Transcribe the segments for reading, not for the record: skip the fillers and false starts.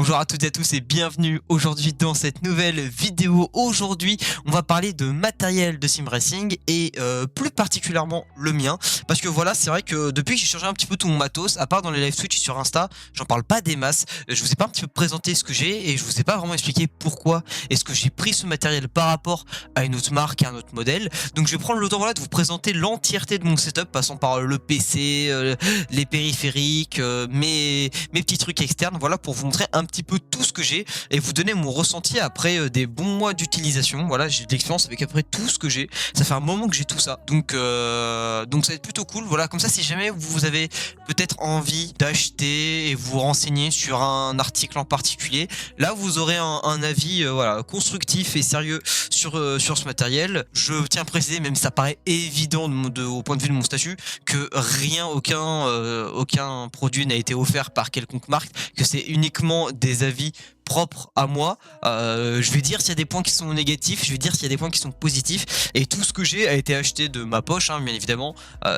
Bonjour à toutes et à tous et bienvenue aujourd'hui dans cette nouvelle vidéo. Aujourd'hui, on va parler de matériel de sim racing et plus particulièrement le mien. Parce que voilà, c'est vrai que depuis que j'ai changé un petit peu tout mon matos, à part dans les live Twitch et sur Insta, j'en parle pas des masses. Je vous ai pas un petit peu présenté ce que j'ai et je vous ai pas vraiment expliqué pourquoi est-ce que j'ai pris ce matériel par rapport à une autre marque et un autre modèle. Donc je vais prendre le temps voilà, de vous présenter l'entièreté de mon setup, passant par le PC, les périphériques, mes petits trucs externes, voilà, pour vous montrer un petit peu tout ce que j'ai et vous donner mon ressenti après des bons mois d'utilisation. Voilà, j'ai de l'expérience avec à peu près tout ce que j'ai. Ça fait un moment que j'ai tout ça, donc ça va être plutôt cool. Voilà, comme ça, si jamais vous avez peut-être envie d'acheter et vous renseigner sur un article en particulier, là vous aurez un avis voilà, constructif et sérieux sur ce matériel. Je tiens à préciser, même si ça paraît évident au point de vue de mon statut, que aucun produit n'a été offert par quelconque marque, que c'est uniquement des avis propres à moi. Je vais dire s'il y a des points qui sont négatifs, je vais dire s'il y a des points qui sont positifs, et tout ce que j'ai a été acheté de ma poche, hein, bien évidemment.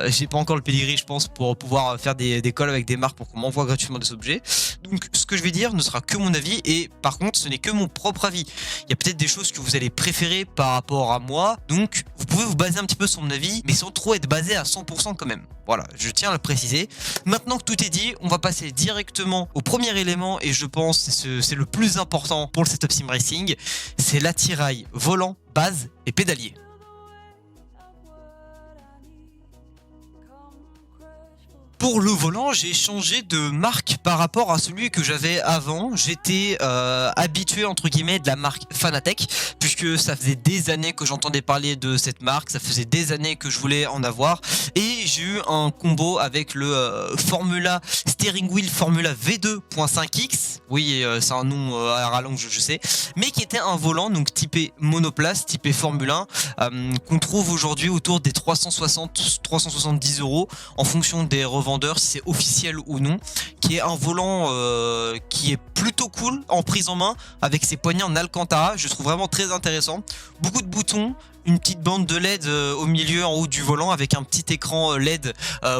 J'ai pas encore le pedigree, je pense, pour pouvoir faire des calls avec des marques pour qu'on m'envoie gratuitement des objets. Donc ce que je vais dire ne sera que mon avis, et par contre ce n'est que mon propre avis. Il y a peut-être des choses que vous allez préférer par rapport à moi, donc vous pouvez vous baser un petit peu sur mon avis, mais sans trop être basé à 100% quand même. Voilà, je tiens à le préciser. Maintenant que tout est dit, on va passer directement au premier élément, et je pense que c'est le plus important pour le setup sim racing, c'est l'attirail volant, base et pédalier. Pour le volant, j'ai changé de marque par rapport à celui que j'avais avant. J'étais habitué entre guillemets de la marque Fanatec, puisque ça faisait des années que j'entendais parler de cette marque, ça faisait des années que je voulais en avoir, et j'ai eu un combo avec le Formula Steering Wheel Formula V2.5X. Oui, c'est un nom à rallonge, je sais, mais qui était un volant donc typé monoplace, typé Formule 1, qu'on trouve aujourd'hui autour des 370 € en fonction des revendeurs, si c'est officiel ou non, qui est un volant qui est plutôt cool en prise en main, avec ses poignées en Alcantara. Je trouve vraiment très intéressant, beaucoup de boutons, une petite bande de LED au milieu en haut du volant, avec un petit écran LED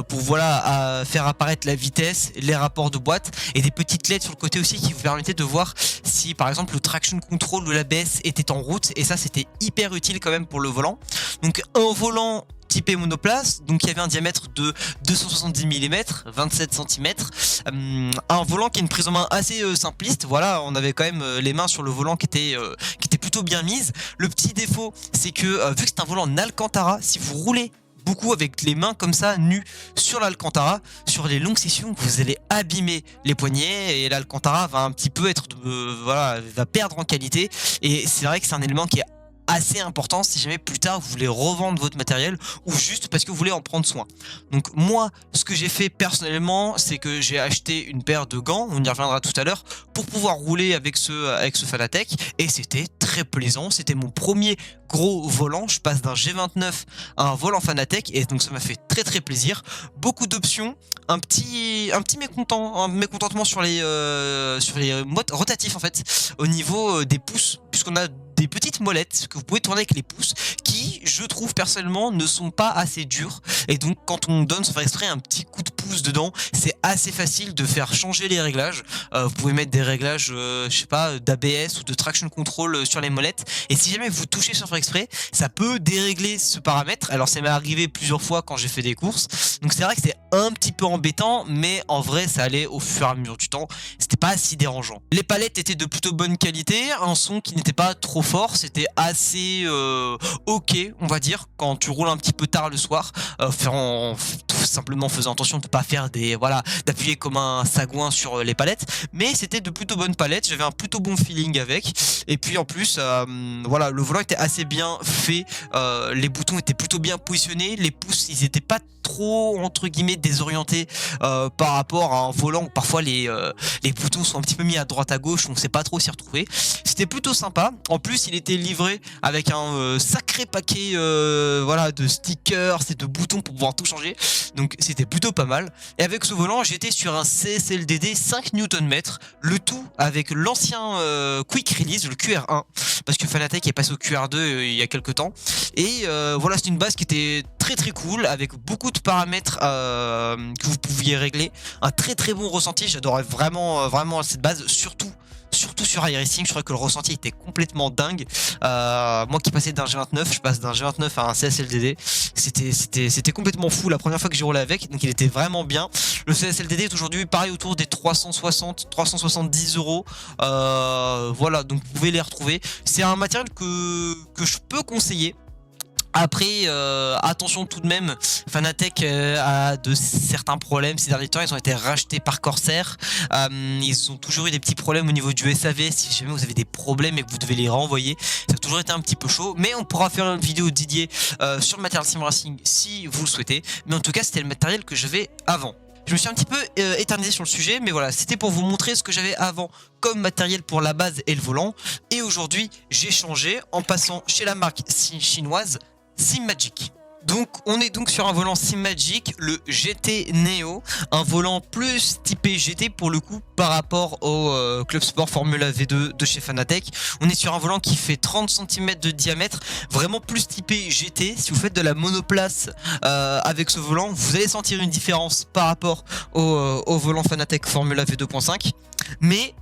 pour voilà faire apparaître la vitesse, les rapports de boîte, et des petites LED sur le côté aussi qui vous permettaient de voir si par exemple le traction control ou l'ABS était en route, et ça c'était hyper utile quand même pour le volant. Donc un volant typé monoplace, donc il y avait un diamètre de 270 mm, 27 cm, un volant qui a une prise en main assez simpliste. Voilà, on avait quand même les mains sur le volant qui étaient plutôt bien mises. Le petit défaut, c'est que vu que c'est un volant en Alcantara, si vous roulez beaucoup avec les mains comme ça nues sur l'Alcantara, sur les longues sessions, vous allez abîmer les poignets, et l'Alcantara va un petit peu être voilà, va perdre en qualité, et c'est vrai que c'est un élément qui est assez important si jamais plus tard vous voulez revendre votre matériel, ou juste parce que vous voulez en prendre soin. Donc moi, ce que j'ai fait personnellement, c'est que j'ai acheté une paire de gants, on y reviendra tout à l'heure, pour pouvoir rouler avec ce Fanatec, et c'était très plaisant. C'était mon premier gros volant, je passe d'un G29 à un volant Fanatec, et donc ça m'a fait très plaisir. Beaucoup d'options, un petit mécontentement sur les modes rotatifs en fait, au niveau des pouces, puisqu'on a des petites molettes que vous pouvez tourner avec les pouces, qui je trouve personnellement ne sont pas assez dures, et donc quand on donne sans faire exprès un petit coup de pouce dedans, c'est assez facile de faire changer les réglages. Vous pouvez mettre des réglages je sais pas, d'ABS ou de traction control sur les molettes, et si jamais vous touchez sans faire exprès, ça peut dérégler ce paramètre. Alors ça m'est arrivé plusieurs fois quand j'ai fait des courses, donc c'est vrai que c'est un petit peu embêtant, mais en vrai ça allait au fur et à mesure du temps, c'était pas si dérangeant. Les palettes étaient de plutôt bonne qualité, un son qui n'était pas trop fort, c'était assez ok, on va dire, quand tu roules un petit peu tard le soir, tout simplement faisant attention de ne pas faire d'appuyer comme un sagouin sur les palettes, mais c'était de plutôt bonnes palettes, j'avais un plutôt bon feeling avec, et puis en plus voilà, le volant était assez bien fait, les boutons étaient plutôt bien positionnés, les pouces ils étaient pas trop entre guillemets désorientés par rapport à un volant où parfois les boutons sont un petit peu mis à droite à gauche, on sait pas trop s'y retrouver. C'était plutôt sympa. En plus il était livré avec un sacré paquet voilà, de stickers et de boutons pour pouvoir tout changer, donc c'était plutôt pas mal. Et avec ce volant j'étais sur un CSLDD 5 Nm, le tout avec l'ancien Quick Release, le QR1, parce que Fanatec est passé au QR2 il y a quelques temps, et voilà, c'est une base qui était très cool, avec beaucoup de paramètres que vous pouviez régler, un très bon ressenti. J'adorais vraiment cette base, surtout surtout sur iRacing. Je crois que le ressenti était complètement dingue. Moi qui passais d'un G29, je passe d'un G29 à un CSLDD. C'était complètement fou la première fois que j'ai roulé avec, donc il était vraiment bien. Le CSLDD est aujourd'hui pareil autour des 370 euros. Voilà, donc vous pouvez les retrouver. C'est un matériel que je peux conseiller. Après, attention tout de même, Fanatec a de certains problèmes ces derniers temps. Ils ont été rachetés par Corsair. Ils ont toujours eu des petits problèmes au niveau du SAV. Si jamais vous avez des problèmes et que vous devez les renvoyer, ça a toujours été un petit peu chaud. Mais on pourra faire une vidéo dédiée sur le matériel Sim Racing si vous le souhaitez. Mais en tout cas, c'était le matériel que j'avais avant. Je me suis un petit peu éternisé sur le sujet, mais voilà, c'était pour vous montrer ce que j'avais avant comme matériel pour la base et le volant. Et aujourd'hui, j'ai changé en passant chez la marque chinoise Simagic. Donc on est donc sur un volant Simagic, le GT Neo, un volant plus typé GT pour le coup par rapport au Club Sport Formula V2 de chez Fanatec. On est sur un volant qui fait 30 cm de diamètre, vraiment plus typé GT. Si vous faites de la monoplace avec ce volant, vous allez sentir une différence par rapport au volant Fanatec Formula V2.5. Mais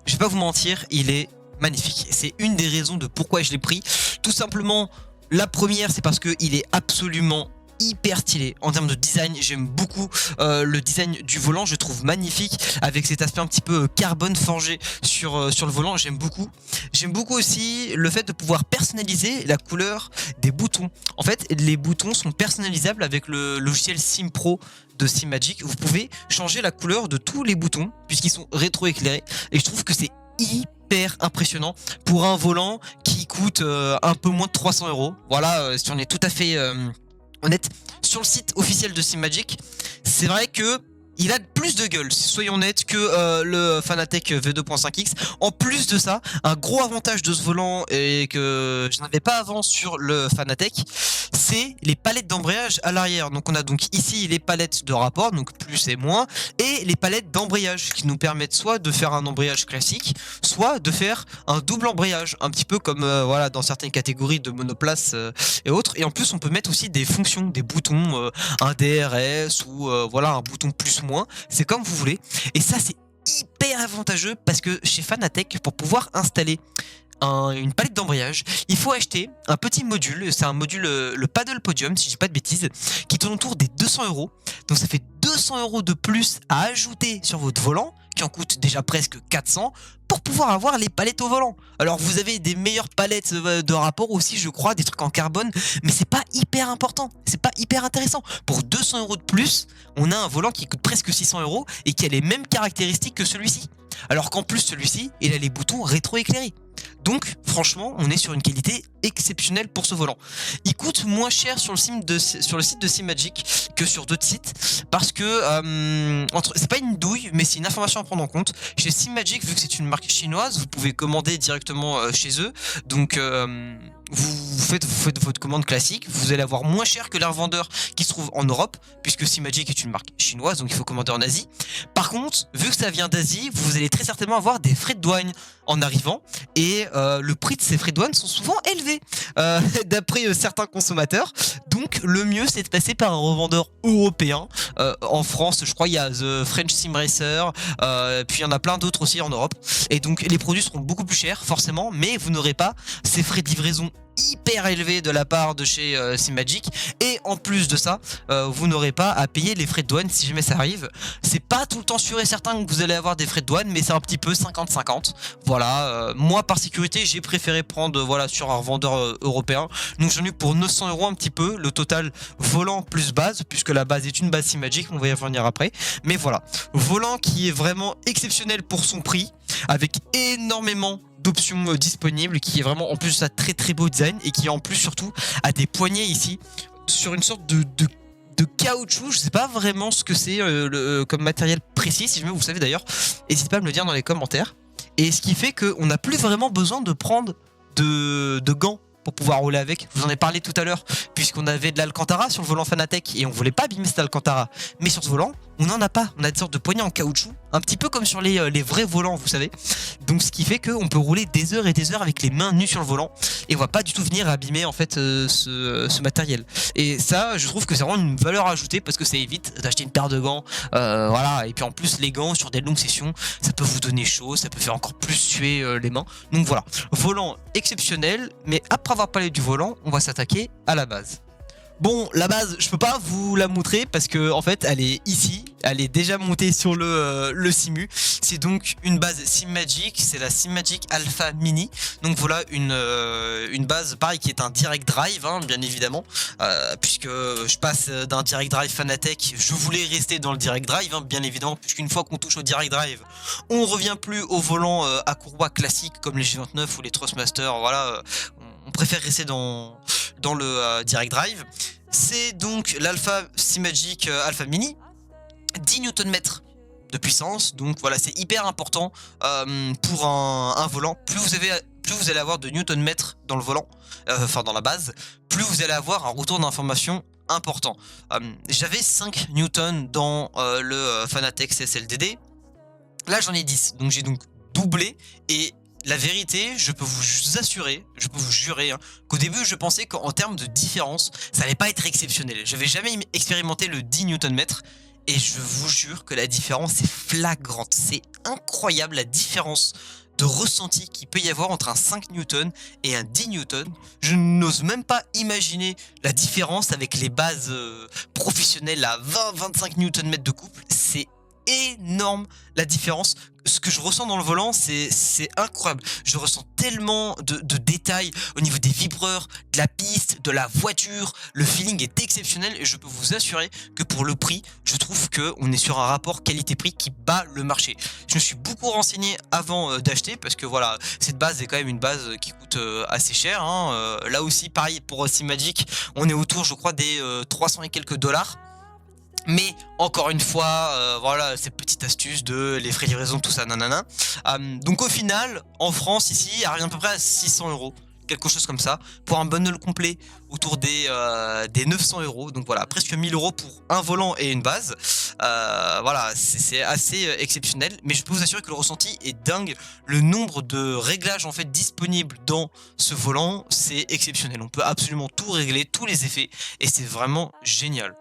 je vais pas vous mentir, il est magnifique. C'est une des raisons de pourquoi je l'ai pris. Tout simplement, la première, c'est parce qu'il est absolument hyper stylé en termes de design. J'aime beaucoup le design du volant, je le trouve magnifique avec cet aspect un petit peu carbone forgé sur le volant. J'aime beaucoup. J'aime beaucoup aussi le fait de pouvoir personnaliser la couleur des boutons. En fait, les boutons sont personnalisables avec le logiciel SimPro de Simagic. Vous pouvez changer la couleur de tous les boutons puisqu'ils sont rétroéclairés et je trouve que c'est hyper impressionnant pour un volant qui coûte un peu moins de 300 euros. Voilà, si on est tout à fait honnête, sur le site officiel de Simagic, c'est vrai que il a plus de gueule, soyons honnêtes, que le Fanatec V2.5X. En plus de ça, un gros avantage de ce volant et que je n'avais pas avant sur le Fanatec, c'est les palettes d'embrayage à l'arrière. Donc on a donc ici les palettes de rapport, donc plus et moins, et les palettes d'embrayage qui nous permettent soit de faire un embrayage classique, soit de faire un double embrayage, un petit peu comme voilà dans certaines catégories de monoplace et autres. Et en plus on peut mettre aussi des fonctions, des boutons, un DRS ou voilà un bouton plus moins, c'est comme vous voulez. Et ça c'est hyper avantageux parce que chez Fanatec, pour pouvoir installer une palette d'embrayage, il faut acheter un petit module. C'est un module, le Paddle Podium, si je dis pas de bêtises, qui tourne autour des 200 euros. Donc ça fait 200 euros de plus à ajouter sur votre volant, qui en coûte déjà presque 400, pour pouvoir avoir les palettes au volant. Alors vous avez des meilleures palettes de rapport aussi, je crois, des trucs en carbone, mais c'est pas hyper important, c'est pas hyper intéressant. Pour 200 euros de plus, on a un volant qui coûte presque 600 euros et qui a les mêmes caractéristiques que celui-ci. Alors qu'en plus celui-ci, il a les boutons rétro-éclairés. Donc franchement, on est sur une qualité exceptionnelle pour ce volant. Il coûte moins cher sur le site de Simagic que sur d'autres sites parce que c'est pas une douille, mais c'est une information à prendre en compte. Chez Simagic, vu que c'est une marque chinoise, vous pouvez commander directement chez eux. Donc vous faites votre commande classique, vous allez avoir moins cher que les revendeurs qui se trouvent en Europe, puisque Simagic est une marque chinoise, donc il faut commander en Asie. Par contre, vu que ça vient d'Asie, vous allez très certainement avoir des frais de douane en arrivant, et le prix de ces frais de douane sont souvent élevés, d'après certains consommateurs. Donc le mieux c'est de passer par un revendeur européen. En France, je crois il y a The French Sim Racer, puis il y en a plein d'autres aussi en Europe. Et donc les produits seront beaucoup plus chers forcément, mais vous n'aurez pas ces frais de livraison hyper élevé de la part de chez Simagic, et en plus de ça vous n'aurez pas à payer les frais de douane si jamais ça arrive. C'est pas tout le temps sûr et certain que vous allez avoir des frais de douane, mais c'est un petit peu 50-50. Voilà, moi par sécurité j'ai préféré prendre voilà sur un revendeur européen, donc j'en ai eu pour 900 euros un petit peu, le total volant plus base, puisque la base est une base Simagic, on va y revenir après. Mais voilà, volant qui est vraiment exceptionnel pour son prix, avec énormément d'options disponibles, qui est vraiment en plus ça très très beau design, et qui en plus surtout a des poignées ici sur une sorte de caoutchouc. Je sais pas vraiment ce que c'est comme matériel précis, si jamais vous savez d'ailleurs, n'hésitez pas à me le dire dans les commentaires. Et ce qui fait qu'on n'a plus vraiment besoin de prendre de gants pour pouvoir rouler avec. Je vous en ai parlé tout à l'heure, puisqu'on avait de l'Alcantara sur le volant Fanatec et on voulait pas abîmer cet Alcantara, mais sur ce volant on n'en a pas. On a des sortes de poignées en caoutchouc, un petit peu comme sur les vrais volants, vous savez. Donc ce qui fait qu'on peut rouler des heures et des heures avec les mains nues sur le volant et on va pas du tout venir abîmer en fait ce matériel. Et ça, je trouve que c'est vraiment une valeur ajoutée parce que ça évite d'acheter une paire de gants, voilà. Et puis en plus, les gants sur des longues sessions, ça peut vous donner chaud, ça peut faire encore plus suer les mains. Donc voilà, volant exceptionnel. Mais après avoir parlé du volant, on va s'attaquer à la base. Bon, la base, je peux pas vous la montrer parce que en fait, elle est ici, elle est déjà montée sur le Simu. C'est donc une base SimMagic, c'est la SimMagic Alpha Mini. Donc voilà une base pareil qui est un direct drive, hein, bien évidemment, puisque je passe d'un direct drive Fanatec. Je voulais rester dans le direct drive, hein, bien évidemment, puisqu'une fois qu'on touche au direct drive, on revient plus au volant à courroie classique comme les G29 ou les Thrustmaster. Voilà, on préfère rester dans le direct drive. C'est donc l'Alpha SimMagic Alpha Mini, 10 Nm de puissance. Donc voilà, c'est hyper important pour un volant. Plus vous allez avoir de Nm dans le volant, enfin dans la base, plus vous allez avoir un retour d'information important. J'avais 5 Newton dans le Fanatec CSLDD. Là j'en ai 10, donc j'ai donc doublé. Et la vérité, je peux vous assurer, je peux vous jurer, hein, qu'au début je pensais qu'en termes de différence, ça allait pas être exceptionnel. J'avais jamais expérimenté le 10 Nm et je vous jure que la différence est flagrante. C'est incroyable la différence de ressenti qu'il peut y avoir entre un 5 Newton et un 10 Newton. Je n'ose même pas imaginer la différence avec les bases professionnelles à 20-25 Nm de couple. C'est énorme la différence. Ce que je ressens dans le volant, c'est incroyable. Je ressens tellement de détails au niveau des vibreurs, de la piste, de la voiture. Le feeling est exceptionnel et je peux vous assurer que pour le prix, je trouve qu'on est sur un rapport qualité-prix qui bat le marché. Je me suis beaucoup renseigné avant d'acheter parce que voilà, cette base est quand même une base qui coûte assez cher, hein. Là aussi, pareil pour SimMagic, on est autour, je crois, des 300 et quelques dollars. Mais encore une fois, voilà, cette petite astuce de les frais de livraison, tout ça, nanana. Donc au final, en France, ici, il arrive à peu près à 600 €, quelque chose comme ça, pour un bundle complet autour des 900 €. Donc voilà, presque 1000 € pour un volant et une base. Voilà, c'est assez exceptionnel. Mais je peux vous assurer que le ressenti est dingue. Le nombre de réglages en fait disponibles dans ce volant, c'est exceptionnel. On peut absolument tout régler, tous les effets, et c'est vraiment génial.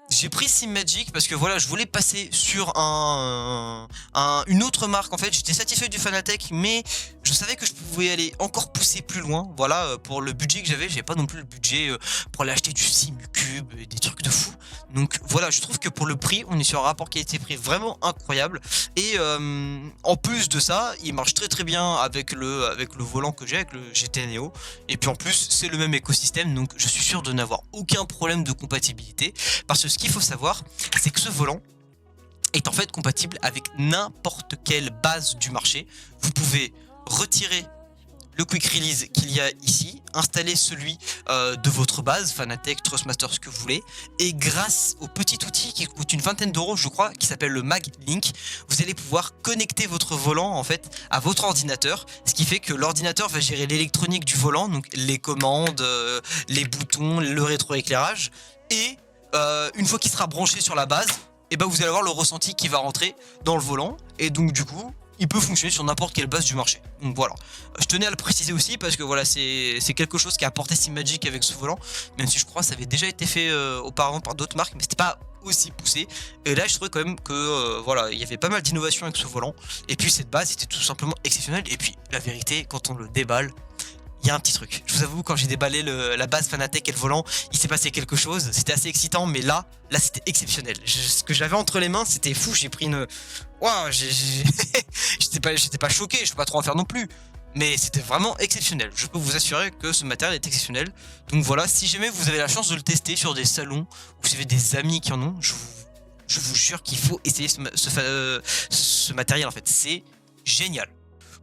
J'ai pris SimMagic parce que voilà, je voulais passer sur une autre marque. En fait, j'étais satisfait du Fanatec, mais je savais que je pouvais aller encore pousser plus loin. Voilà, pour le budget que j'avais pas non plus le budget pour aller acheter du SimuCube et des trucs de fou. Donc voilà, je trouve que pour le prix, on est sur un rapport qualité-prix vraiment incroyable. Et en plus de ça, il marche très très bien avec le volant que j'ai, avec le GT Neo. Et puis en plus, c'est le même écosystème, donc je suis sûr de n'avoir aucun problème de compatibilité. Parce que ce qu'il faut savoir, c'est que ce volant est en fait compatible avec n'importe quelle base du marché. Vous pouvez retirer le quick release qu'il y a ici, installer celui de votre base, Fanatec, Thrustmaster, ce que vous voulez, et grâce au petit outil qui coûte une vingtaine d'euros, je crois, qui s'appelle le MagLink, vous allez pouvoir connecter votre volant en fait à votre ordinateur, ce qui fait que l'ordinateur va gérer l'électronique du volant, donc les commandes, les boutons, le rétroéclairage, et une fois qu'il sera branché sur la base, et ben vous allez avoir le ressenti qui va rentrer dans le volant, et donc du coup il peut fonctionner sur n'importe quelle base du marché. Donc voilà, je tenais à le préciser aussi parce que voilà, c'est quelque chose qui a apporté SimMagic avec ce volant, même si je crois que ça avait déjà été fait auparavant par d'autres marques, mais c'était pas aussi poussé. Et là je trouvais quand même que voilà, il y avait pas mal d'innovations avec ce volant, et puis cette base était tout simplement exceptionnelle. Et puis la vérité, quand on le déballe, il y a un petit truc. Je vous avoue, quand j'ai déballé la base Fanatec et le volant, il s'est passé quelque chose. C'était assez excitant, mais là c'était exceptionnel. Ce que j'avais entre les mains, c'était fou. J'ai pris une... Waouh, j'étais pas choqué, je peux pas trop en faire non plus. Mais c'était vraiment exceptionnel. Je peux vous assurer que ce matériel est exceptionnel. Donc voilà, si jamais vous avez la chance de le tester sur des salons, ou si vous avez des amis qui en ont, je vous jure qu'il faut essayer ce matériel en fait. C'est génial.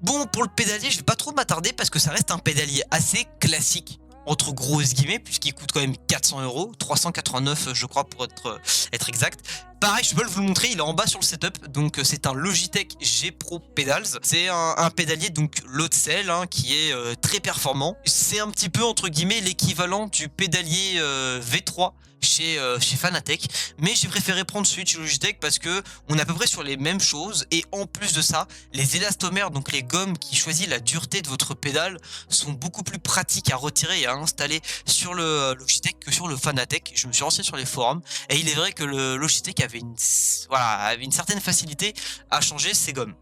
Bon, pour le pédalier, je vais pas trop m'attarder parce que ça reste un pédalier assez classique, entre grosses guillemets, puisqu'il coûte quand même 400 €, 389 je crois pour être exact. Pareil, je peux vous le montrer, il est en bas sur le setup. Donc c'est un Logitech G Pro Pedals. C'est un pédalier donc low de sel hein, qui est très performant. C'est un petit peu entre guillemets l'équivalent du pédalier V3 chez Fanatec, mais j'ai préféré prendre celui de chez Logitech parce que on est à peu près sur les mêmes choses, et en plus de ça, les élastomères, donc les gommes qui choisissent la dureté de votre pédale, sont beaucoup plus pratiques à retirer et à installer sur le Logitech que sur le Fanatec. Je me suis renseigné sur les forums, et il est vrai que le Logitech avait une certaine facilité à changer ses gommes.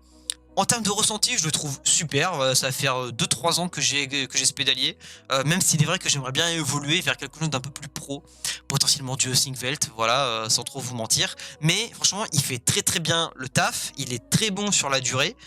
En termes de ressenti, je le trouve super. Ça va faire 2-3 ans que j'ai ce pédalier. Même s'il est vrai que j'aimerais bien évoluer vers quelque chose d'un peu plus pro. Potentiellement du Singvelt, voilà, sans trop vous mentir. Mais franchement, il fait très très bien le taf. Il est très bon sur la durée.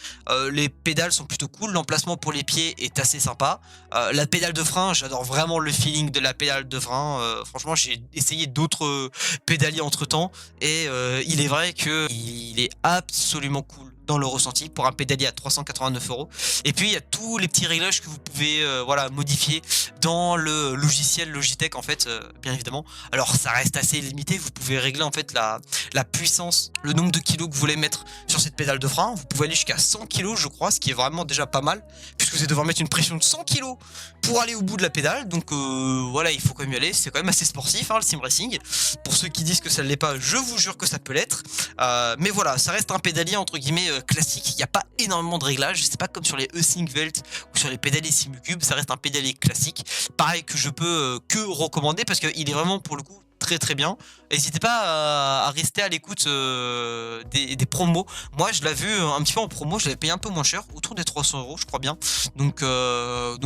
Les pédales sont plutôt cool. L'emplacement pour les pieds est assez sympa. La pédale de frein, j'adore vraiment le feeling de la pédale de frein. Franchement, j'ai essayé d'autres pédaliers entre temps. Et il est vrai qu'il est absolument cool dans le ressenti pour un pédalier à 389 €. Et puis il y a tous les petits réglages que vous pouvez voilà, modifier dans le logiciel Logitech en fait, bien évidemment. Alors ça reste assez limité, vous pouvez régler en fait la puissance, le nombre de kilos que vous voulez mettre sur cette pédale de frein. Vous pouvez aller jusqu'à 100 kilos je crois, ce qui est vraiment déjà pas mal, puisque vous allez devoir mettre une pression de 100 kilos pour aller au bout de la pédale. Donc voilà, il faut quand même y aller, c'est quand même assez sportif hein, le sim racing. Pour ceux qui disent que ça ne l'est pas, je vous jure que ça peut l'être. Mais voilà, ça reste un pédalier entre guillemets classique, il n'y a pas énormément de réglages, c'est pas comme sur les E-Singvelt ou sur les pédaliers Simucube, ça reste un pédalier classique, pareil que je peux que recommander parce qu'il est vraiment pour le coup très très bien. N'hésitez pas à rester à l'écoute des promos. Moi je l'ai vu un petit peu en promo, je l'avais payé un peu moins cher, autour des 300 € je crois bien. Donc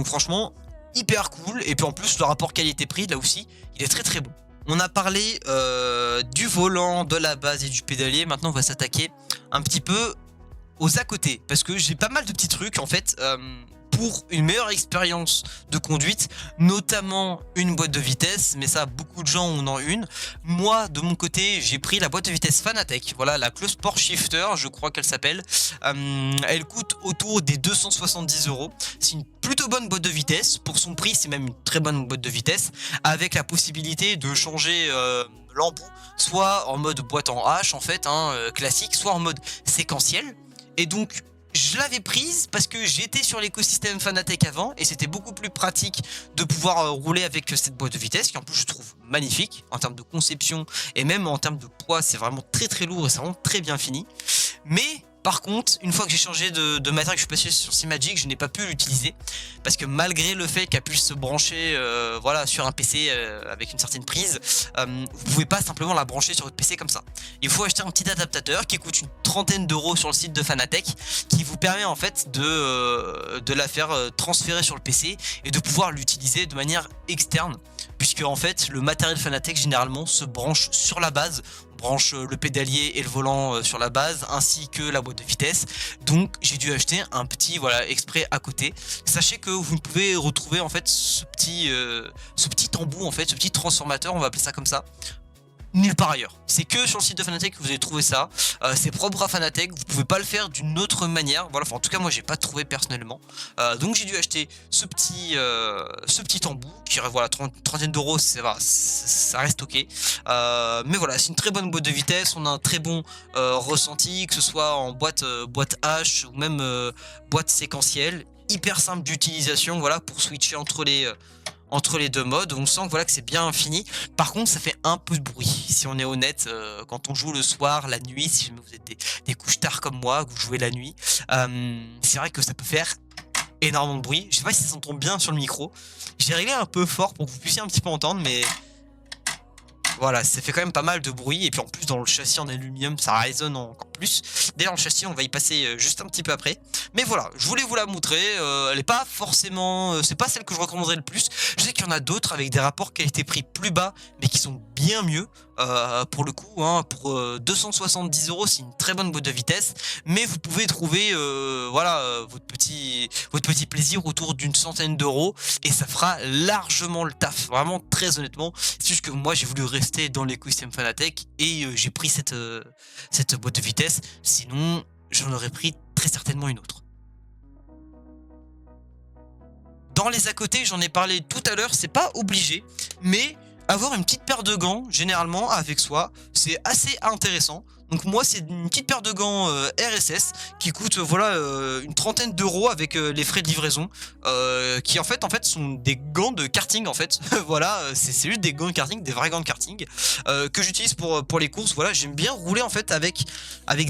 franchement hyper cool, et puis en plus le rapport qualité-prix là aussi il est très très bon. On a parlé du volant, de la base et du pédalier. Maintenant on va s'attaquer un petit peu aux à côté, parce que j'ai pas mal de petits trucs en fait pour une meilleure expérience de conduite, notamment une boîte de vitesse, mais ça beaucoup de gens en ont une. Moi de mon côté j'ai pris la boîte de vitesse Fanatec, voilà, la Close Sport Shifter je crois qu'elle s'appelle. Elle coûte autour des 270 €. C'est une plutôt bonne boîte de vitesse, pour son prix c'est même une très bonne boîte de vitesse, avec la possibilité de changer l'embout, soit en mode boîte en H en fait, hein, classique, soit en mode séquentiel. Et donc je l'avais prise parce que j'étais sur l'écosystème Fanatec avant, et c'était beaucoup plus pratique de pouvoir rouler avec cette boîte de vitesse qui en plus je trouve magnifique en termes de conception, et même en termes de poids c'est vraiment très très lourd et c'est vraiment très bien fini. Mais par contre, une fois que j'ai changé de matériel, que je suis passé sur Simagic, je n'ai pas pu l'utiliser parce que malgré le fait qu'elle puisse se brancher voilà, sur un PC avec une certaine prise, vous pouvez pas simplement la brancher sur votre PC comme ça. Il faut acheter un petit adaptateur qui coûte une trentaine d'euros sur le site de Fanatec, qui vous permet en fait de la faire transférer sur le PC et de pouvoir l'utiliser de manière externe, puisque en fait le matériel Fanatec généralement se branche sur la base. Branche le pédalier et le volant sur la base, ainsi que la boîte de vitesse. Donc j'ai dû acheter un petit voilà exprès à côté. Sachez que vous ne pouvez retrouver en fait ce petit embout en fait, ce petit transformateur, on va appeler ça comme ça, nulle part ailleurs. C'est que sur le site de Fanatec que vous allez trouver ça. C'est propre à Fanatec, vous pouvez pas le faire d'une autre manière. Voilà, enfin, en tout cas moi j'ai pas trouvé personnellement. Donc j'ai dû acheter ce petit embout qui voilà, trentaine d'euros, ça reste ok. Mais voilà, c'est une très bonne boîte de vitesse, on a un très bon ressenti, que ce soit en boîte H ou même boîte séquentielle. Hyper simple d'utilisation, voilà, pour switcher entre les deux modes. On sent que voilà que c'est bien fini. Par contre ça fait un peu de bruit si on est honnête, quand on joue le soir, la nuit, si jamais vous êtes des couches tard comme moi, que vous jouez la nuit, c'est vrai que ça peut faire énormément de bruit. Je sais pas si ça s'entend bien sur le micro, j'ai réglé un peu fort pour que vous puissiez un petit peu entendre, mais voilà, ça fait quand même pas mal de bruit. Et puis en plus dans le châssis en aluminium ça résonne encore plus. D'ailleurs le châssis on va y passer juste un petit peu après. Mais voilà, je voulais vous la montrer. Elle est pas forcément, c'est pas celle que je recommanderais le plus. Je sais qu'il y en a d'autres avec des rapports qualité-prix plus bas, mais qui sont bien mieux. Pour le coup, hein, pour 270 €, c'est une très bonne boîte de vitesse. Mais vous pouvez trouver voilà, votre petit plaisir autour d'une centaine d'euros, et ça fera largement le taf. Vraiment très honnêtement. C'est juste que moi j'ai voulu rester dans l'écosystème Fanatec, et j'ai pris cette boîte de vitesse. Sinon j'en aurais pris très certainement une autre. Dans les à côté, j'en ai parlé tout à l'heure, c'est pas obligé, mais avoir une petite paire de gants, généralement, avec soi, c'est assez intéressant. Donc moi, c'est une petite paire de gants RSS qui coûte voilà une trentaine d'euros avec les frais de livraison, qui en fait sont des gants de karting en fait. Voilà, c'est juste des gants de karting, des vrais gants de karting que j'utilise pour les courses. Voilà, j'aime bien rouler en fait avec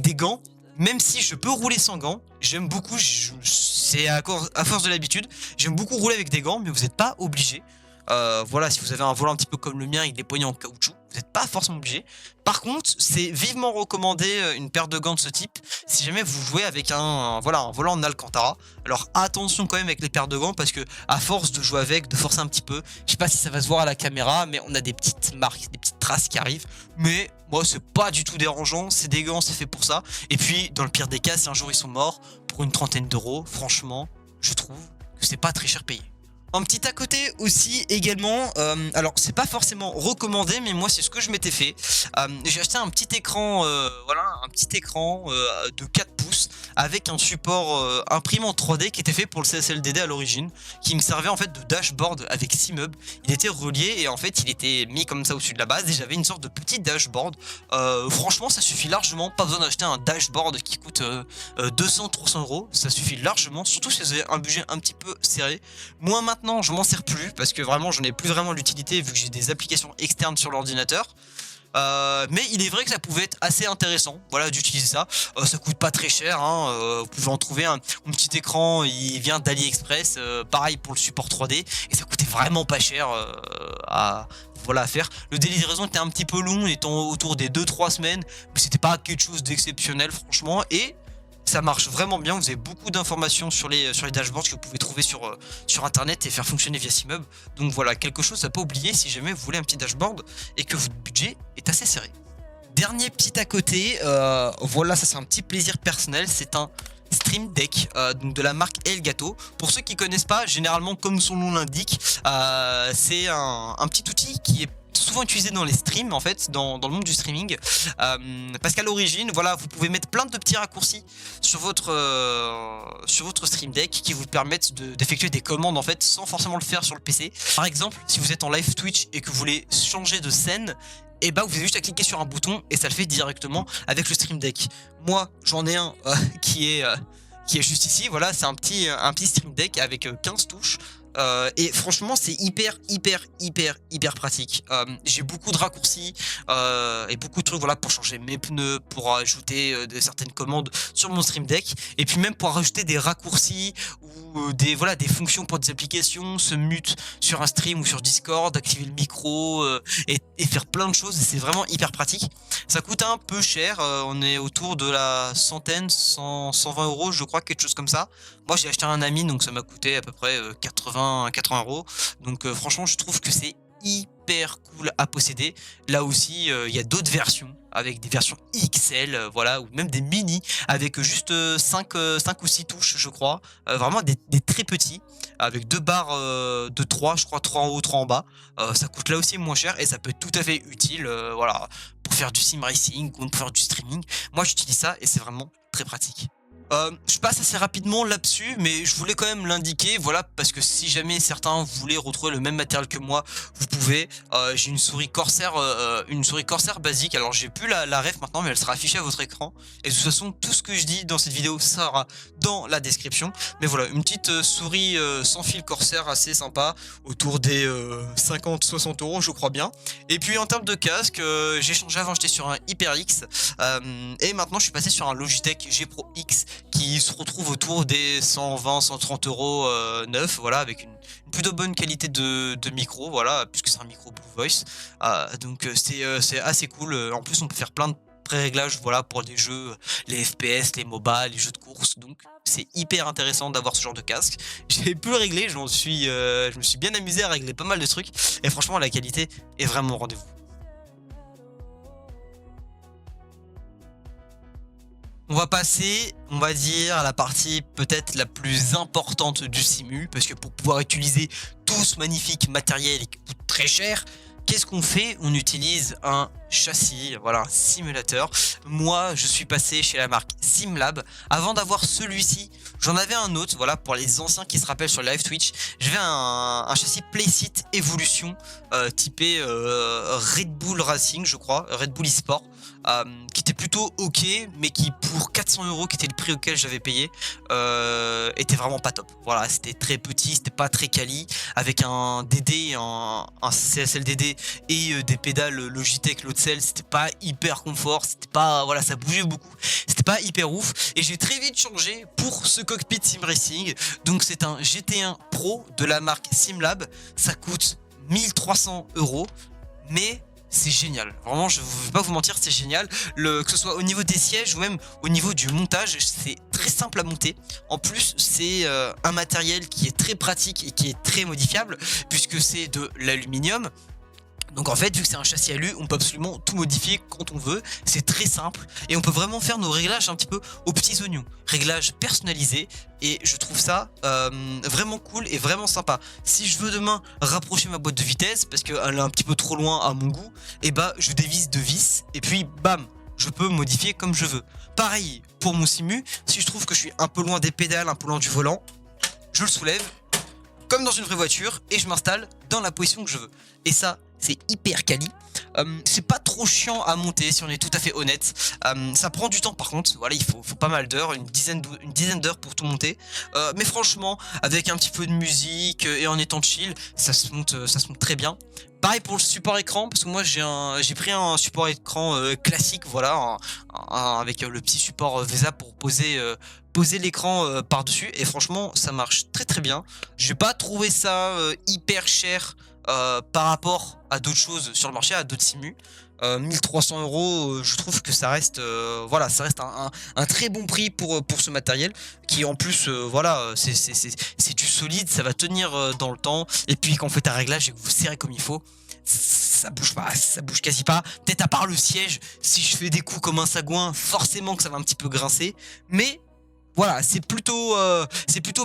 des gants. Même si je peux rouler sans gants, j'aime beaucoup, c'est à force de l'habitude, j'aime beaucoup rouler avec des gants, mais vous n'êtes pas obligé. Voilà, si vous avez un volant un petit peu comme le mien avec des poignées en caoutchouc, vous n'êtes pas forcément obligé. Par contre, c'est vivement recommandé une paire de gants de ce type si jamais vous jouez avec voilà, un volant en Alcantara. Alors attention quand même avec les paires de gants parce que à force de jouer avec, de forcer un petit peu, je sais pas si ça va se voir à la caméra, mais on a des petites marques, des petites traces qui arrivent. Mais moi, c'est pas du tout dérangeant, c'est des gants, c'est fait pour ça. Et puis, dans le pire des cas, si un jour ils sont morts, pour une trentaine d'euros, franchement, je trouve que c'est pas très cher payé. Un petit à côté aussi également, alors c'est pas forcément recommandé mais moi c'est ce que je m'étais fait. J'ai acheté un petit écran, voilà, un petit écran de 4 pouces avec un support imprimant 3D qui était fait pour le CSLDD à l'origine, qui me servait en fait de dashboard avec 6 meubles. Il était relié et en fait il était mis comme ça au-dessus de la base et j'avais une sorte de petit dashboard. Franchement ça suffit largement, pas besoin d'acheter un dashboard qui coûte 200-300 euros, ça suffit largement, surtout si vous avez un budget un petit peu serré. Moi maintenant je m'en sers plus parce que vraiment j'en ai plus vraiment l'utilité vu que j'ai des applications externes sur l'ordinateur. Mais il est vrai que ça pouvait être assez intéressant, voilà, d'utiliser ça. Ça coûte pas très cher, hein, vous pouvez en trouver un petit écran, il vient d'AliExpress, pareil pour le support 3D, et ça coûtait vraiment pas cher voilà, à faire. Le délai de livraison était un petit peu long, étant autour des 2-3 semaines, mais c'était pas quelque chose d'exceptionnel franchement, et ça marche vraiment bien, vous avez beaucoup d'informations sur les dashboards que vous pouvez trouver sur internet et faire fonctionner via Cmub. Donc voilà, quelque chose à pas oublier si jamais vous voulez un petit dashboard et que votre budget est assez serré. Dernier petit à côté, voilà, ça c'est un petit plaisir personnel, c'est un Stream Deck, donc de la marque Elgato. Pour ceux qui connaissent pas, généralement comme son nom l'indique, c'est un petit outil qui est souvent utilisé dans les streams en fait, dans le monde du streaming, parce qu'à l'origine voilà, vous pouvez mettre plein de petits raccourcis sur votre Stream Deck qui vous permettent d'effectuer des commandes en fait sans forcément le faire sur le PC. Par exemple, si vous êtes en live Twitch et que vous voulez changer de scène, et bah vous avez juste à cliquer sur un bouton et ça le fait directement avec le Stream Deck. Moi j'en ai un qui est juste ici, voilà, c'est un petit Stream Deck avec 15 touches. Et franchement c'est hyper pratique. J'ai beaucoup de raccourcis et beaucoup de trucs voilà, pour changer mes pneus, pour ajouter certaines commandes sur mon Stream Deck, et puis même pour rajouter des raccourcis ou des fonctions pour des applications, se mute sur un stream ou sur Discord, activer le micro et faire plein de choses. C'est vraiment hyper pratique. Ça coûte un peu cher, on est autour de la centaine, 120 euros je crois, quelque chose comme ça. Moi j'ai acheté un ami donc ça m'a coûté à peu près 80 euros. Donc franchement je trouve que c'est hyper cool à posséder. Là aussi il y a d'autres versions avec des versions XL, voilà, ou même des mini avec juste 5 ou 6 touches je crois, vraiment des très petits avec deux barres de 3 je crois, 3 en haut 3 en bas. Ça coûte là aussi moins cher et ça peut être tout à fait utile, voilà, pour faire du sim racing ou pour faire du streaming. Moi j'utilise ça et c'est vraiment très pratique. Je passe assez rapidement là-dessus, mais je voulais quand même l'indiquer, voilà, parce que si jamais certains voulaient retrouver le même matériel que moi, vous pouvez. J'ai une souris Corsair basique, alors j'ai plus la ref maintenant, mais elle sera affichée à votre écran. Et de toute façon, tout ce que je dis dans cette vidéo sera dans la description. Mais voilà, une petite souris sans fil Corsair assez sympa, autour des 50-60 euros, je crois bien. Et puis en termes de casque, j'ai changé avant, j'étais sur un HyperX, et maintenant je suis passé sur un Logitech G Pro X, qui se retrouve autour des 120-130 euros neuf, voilà, avec une plutôt bonne qualité de micro, voilà, puisque c'est un micro Blue Voice. Donc c'est assez cool. En plus on peut faire plein de pré-réglages, voilà, pour des jeux, les FPS, les MOBA, les jeux de course. Donc c'est hyper intéressant d'avoir ce genre de casque. J'ai pu le régler, je me suis bien amusé à régler pas mal de trucs, et franchement la qualité est vraiment au rendez-vous. On va passer, on va dire, à la partie peut-être la plus importante du simu, parce que pour pouvoir utiliser tout ce magnifique matériel qui coûte très cher, Qu'est-ce qu'on fait? On utilise un châssis, voilà, un simulateur. Moi, je suis passé chez la marque Simlab. Avant d'avoir celui-ci, j'en avais un autre, voilà, pour les anciens qui se rappellent sur live Twitch. J'avais un châssis Playseat Evolution, typé Red Bull Racing, je crois, Red Bull eSport, qui était plutôt ok, mais qui pour 400 €, qui était le prix auquel j'avais payé, était vraiment pas top. Voilà, c'était très petit, c'était pas très quali, avec un DD, un CSL DD et des pédales Logitech Load Cell. C'était pas hyper confort, c'était pas, voilà, ça bougeait beaucoup, c'était pas hyper ouf, et j'ai très vite changé pour ce cockpit sim racing. Donc c'est un GT1 Pro de la marque Simlab, ça coûte 1300 €, mais c'est génial, vraiment, je vais pas vous mentir, c'est génial. Que ce soit au niveau des sièges ou même au niveau du montage, c'est très simple à monter. En plus, c'est un matériel qui est très pratique et qui est très modifiable, puisque c'est de l'aluminium. Donc en fait, vu que c'est un châssis alu, on peut absolument tout modifier quand on veut, c'est très simple, et on peut vraiment faire nos réglages un petit peu aux petits oignons, réglages personnalisés, et je trouve ça vraiment cool et vraiment sympa. Si je veux demain rapprocher ma boîte de vitesse, parce qu'elle est un petit peu trop loin à mon goût, et bah je dévisse deux vis, et puis bam, je peux modifier comme je veux. Pareil pour mon simu, si je trouve que je suis un peu loin des pédales, un peu loin du volant, je le soulève, comme dans une vraie voiture, et je m'installe dans la position que je veux. Et ça, c'est hyper quali. C'est pas trop chiant à monter, si on est tout à fait honnête. Ça prend du temps par contre, voilà, il faut pas mal d'heures, une dizaine d'heures pour tout monter. Mais franchement, avec un petit peu de musique et en étant chill, ça se monte très bien. Pareil pour le support écran, parce que moi j'ai pris un support écran classique, voilà, avec le petit support VESA pour poser l'écran par-dessus, et franchement ça marche très très bien. J'ai pas trouvé ça hyper cher par rapport à d'autres choses sur le marché, à d'autres simus. 1300 €, je trouve que ça reste, voilà, ça reste un très bon prix pour ce matériel, qui en plus, voilà, c'est du solide, ça va tenir dans le temps, et puis quand vous faites un réglage et que vous serrez comme il faut, ça bouge pas, ça bouge quasi pas, peut-être à part le siège, si je fais des coups comme un sagouin, forcément que ça va un petit peu grincer, mais voilà, c'est plutôt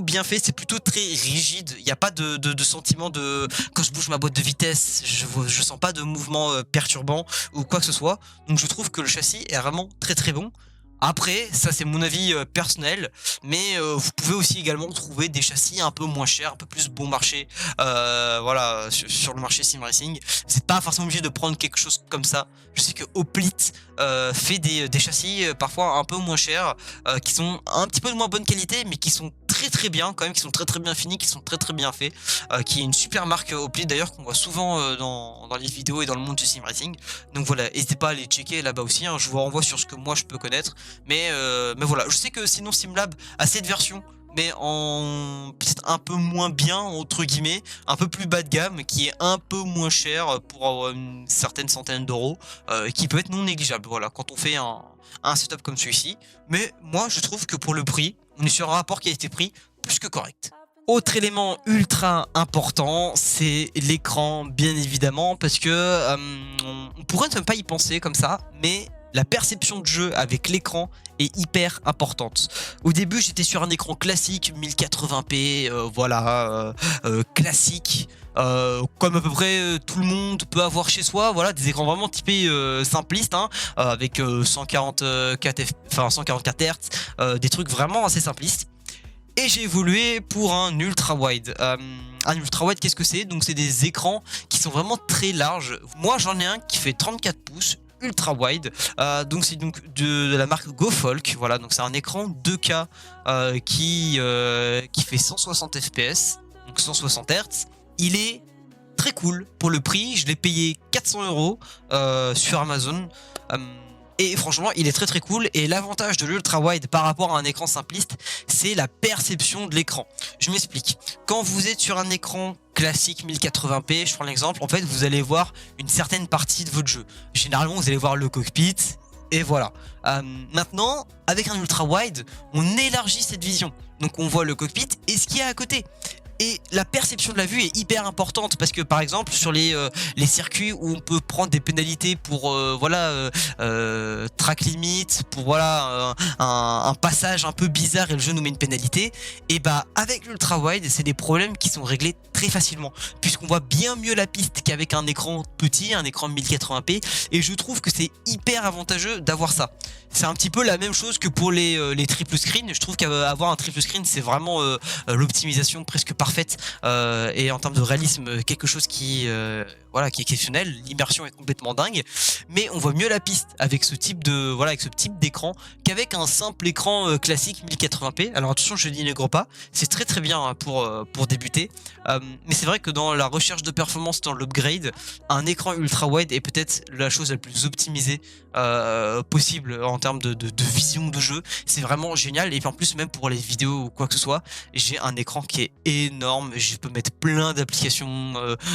bien fait, c'est plutôt très rigide. Il n'y a pas de sentiment de... Quand je bouge ma boîte de vitesse, je sens pas de mouvement perturbant ou quoi que ce soit. Donc je trouve que le châssis est vraiment très très bon. Après, ça c'est mon avis personnel, mais vous pouvez aussi également trouver des châssis un peu moins chers, un peu plus bon marché, voilà, sur le marché sim racing. C'est pas forcément obligé de prendre quelque chose comme ça. Je sais que Hoplite fait des châssis parfois un peu moins chers, qui sont un petit peu de moins bonne qualité, mais qui sont très très bien quand même, qui sont très très bien finis, qui sont très très bien faits, qui est une super marque Hoplite d'ailleurs, qu'on voit souvent dans les vidéos et dans le monde du sim racing. Donc voilà, n'hésitez pas à les checker là-bas aussi, hein, je vous renvoie sur ce que moi je peux connaître. Mais voilà, je sais que sinon Simlab a cette version, mais en peut-être un peu moins bien, entre guillemets, un peu plus bas de gamme, qui est un peu moins cher pour avoir une certaine centaine d'euros, qui peut être non négligeable, voilà, quand on fait un setup comme celui-ci. Mais moi je trouve que pour le prix, on est sur un rapport qualité-prix plus que correct. Autre élément ultra important, c'est l'écran, bien évidemment, parce que on pourrait ne pas y penser comme ça, mais la perception de jeu avec l'écran est hyper importante. Au début, j'étais sur un écran classique, 1080p, voilà, classique, comme à peu près tout le monde peut avoir chez soi, voilà, des écrans vraiment typés simplistes, hein, avec 144 Hz, des trucs vraiment assez simplistes. Et j'ai évolué pour un ultra wide. Un ultra wide, qu'est-ce que c'est? Donc c'est des écrans qui sont vraiment très larges. Moi j'en ai un qui fait 34 pouces ultra wide, donc c'est donc de la marque GoFolk. Voilà, donc c'est un écran 2K qui fait 160 fps, donc 160 Hz. Il est très cool pour le prix, je l'ai payé 400 € sur Amazon. Et franchement, il est très très cool. Et l'avantage de l'ultra wide par rapport à un écran simpliste, c'est la perception de l'écran. Je m'explique. Quand vous êtes sur un écran classique 1080p, je prends l'exemple, en fait, vous allez voir une certaine partie de votre jeu. Généralement, vous allez voir le cockpit. Et voilà. Maintenant, avec un ultra wide, on élargit cette vision. Donc, on voit le cockpit et ce qu'il y a à côté. Et la perception de la vue est hyper importante parce que par exemple sur les circuits où on peut prendre des pénalités pour track limit, pour un passage un peu bizarre et le jeu nous met une pénalité, et bah avec l'ultra wide c'est des problèmes qui sont réglés très facilement puisqu'on voit bien mieux la piste qu'avec un écran petit, un écran 1080p, et je trouve que c'est hyper avantageux d'avoir ça. C'est un petit peu la même chose que pour les triple screen. Je trouve qu'avoir un triple screen c'est vraiment l'optimisation presque parfaite et en termes de réalisme quelque chose qui est exceptionnel. L'immersion est complètement dingue, mais on voit mieux la piste avec ce type d'écran qu'avec un simple écran classique 1080p. Alors attention, je n'ignore pas, c'est très bien hein, pour débuter, mais c'est vrai que dans la recherche de performance, dans l'upgrade, un écran ultra wide est peut-être la chose la plus optimisée possible en termes de vision de jeu. C'est vraiment génial, et puis en plus même pour les vidéos ou quoi que ce soit, j'ai un écran qui est énorme. Je peux mettre plein d'applications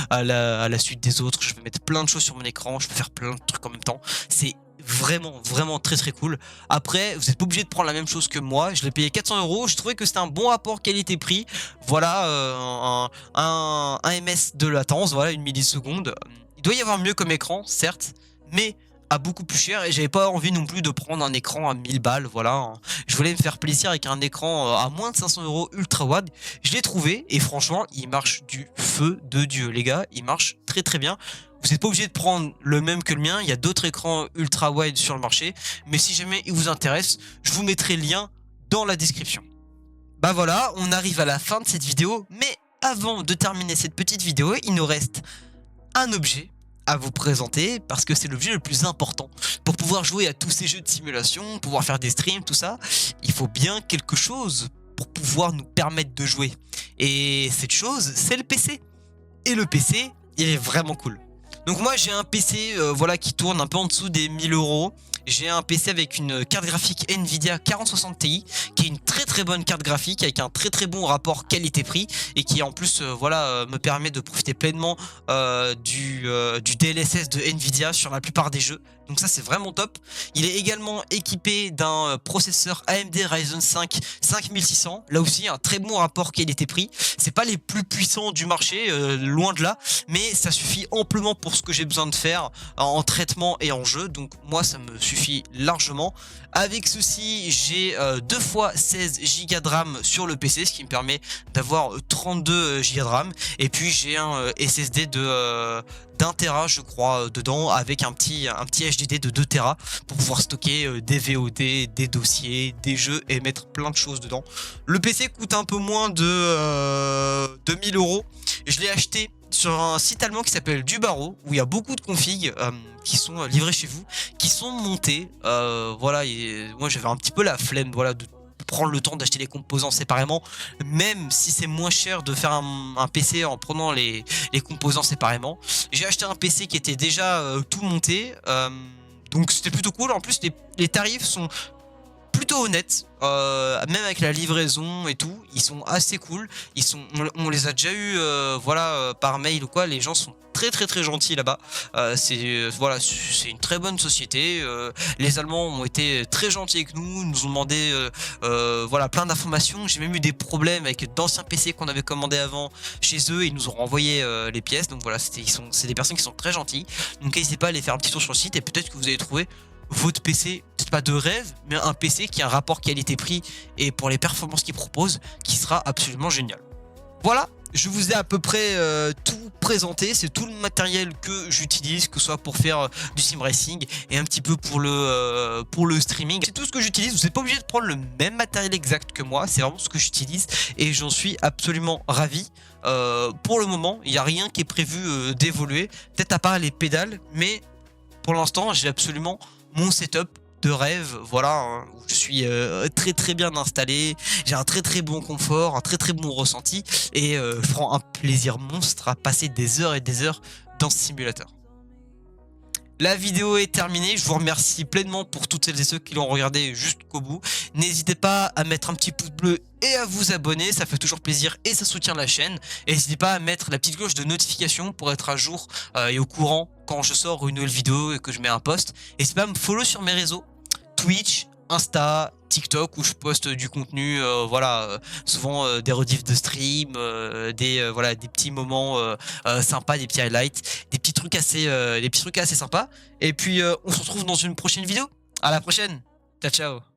à la suite des autres, je peux mettre plein de choses sur mon écran, je peux faire plein de trucs en même temps. C'est vraiment très cool. Après vous n'êtes pas obligé de prendre la même chose que moi, je l'ai payé 400 €, je trouvais que c'était un bon rapport qualité-prix. Voilà, un ms de latence, voilà, une milliseconde. Il doit y avoir mieux comme écran certes, mais à beaucoup plus cher, et j'avais pas envie non plus de prendre un écran à 1000 balles, voilà. Je voulais me faire plaisir avec un écran à moins de 500 € ultra wide. Je l'ai trouvé et franchement il marche du feu de Dieu les gars, il marche très bien. Vous n'êtes pas obligé de prendre le même que le mien, il y a d'autres écrans ultra wide sur le marché, mais si jamais il vous intéresse, je vous mettrai le lien dans la description. Bah voilà, on arrive à la fin de cette vidéo, mais avant de terminer cette petite vidéo, il nous reste un objet à vous présenter parce que c'est l'objet le plus important. Pour pouvoir jouer à tous ces jeux de simulation, pouvoir faire des streams, tout ça, il faut bien quelque chose pour pouvoir nous permettre de jouer. Et cette chose, c'est le PC. Et le PC, il est vraiment cool. Donc moi j'ai un PC qui tourne un peu en dessous des 1000 €. J'ai un PC avec une carte graphique Nvidia 4060 Ti qui est une très bonne carte graphique avec un très bon rapport qualité-prix, et qui en plus me permet de profiter pleinement du DLSS de Nvidia sur la plupart des jeux. Donc ça c'est vraiment top. Il est également équipé d'un processeur AMD Ryzen 5 5600. Là aussi un très bon rapport qualité-prix. C'est pas les plus puissants du marché, loin de là, mais ça suffit amplement pour ce que j'ai besoin de faire en traitement et en jeu. Donc moi ça me suffit largement. Avec ceci j'ai 2 x 16 Go de RAM sur le PC, ce qui me permet d'avoir 32 Go de RAM. Et puis j'ai un SSD d'1 Tera je crois dedans, avec un petit HDD de 2 Tera pour pouvoir stocker des VOD, des dossiers, des jeux et mettre plein de choses dedans. Le PC coûte un peu moins de 2000 €. Je l'ai acheté sur un site allemand qui s'appelle Dubaro, où il y a beaucoup de configs qui sont livrés chez vous, qui sont montés. Et moi j'avais un petit peu la flemme de prendre le temps d'acheter les composants séparément, même si c'est moins cher de faire un PC en prenant les composants séparément. J'ai acheté un PC qui était déjà tout monté, donc c'était plutôt cool. En plus les tarifs sont plutôt honnêtes, même avec la livraison et tout, ils sont assez cool. On les a déjà eu par mail ou quoi. Les gens sont très gentils là-bas. C'est une très bonne société. Les Allemands ont été très gentils avec nous, nous ont demandé plein d'informations. J'ai même eu des problèmes avec d'anciens PC qu'on avait commandés avant chez eux, et ils nous ont renvoyé les pièces. Donc voilà, c'est des personnes qui sont très gentilles. Donc n'hésitez pas à aller faire un petit tour sur le site, et peut-être que vous allez trouver votre PC, peut-être pas de rêve, mais un PC qui a un rapport qualité-prix et pour les performances qu'il propose, qui sera absolument génial. Voilà, je vous ai à peu près tout présenté. C'est tout le matériel que j'utilise, que ce soit pour faire du sim racing et un petit peu pour le streaming. C'est tout ce que j'utilise. Vous n'êtes pas obligé de prendre le même matériel exact que moi, c'est vraiment ce que j'utilise et j'en suis absolument ravi. Pour le moment, il n'y a rien qui est prévu d'évoluer, peut-être à part les pédales, mais pour l'instant j'ai absolument mon setup de rêve, où je suis très bien installé, j'ai un très bon confort, un très bon ressenti, et je prends un plaisir monstre à passer des heures et des heures dans ce simulateur. La vidéo est terminée, je vous remercie pleinement pour toutes celles et ceux qui l'ont regardé jusqu'au bout. N'hésitez pas à mettre un petit pouce bleu et à vous abonner, ça fait toujours plaisir et ça soutient la chaîne. Et n'hésitez pas à mettre la petite cloche de notification pour être à jour et au courant quand je sors une nouvelle vidéo et que je mets un post. N'hésitez pas à me follow sur mes réseaux, Twitch, Insta, TikTok où je poste du contenu, voilà, souvent des rediffs de stream, voilà, des petits moments sympas, des petits highlights, des petits trucs assez sympas. Et puis on se retrouve dans une prochaine vidéo. À la prochaine. Ciao ciao.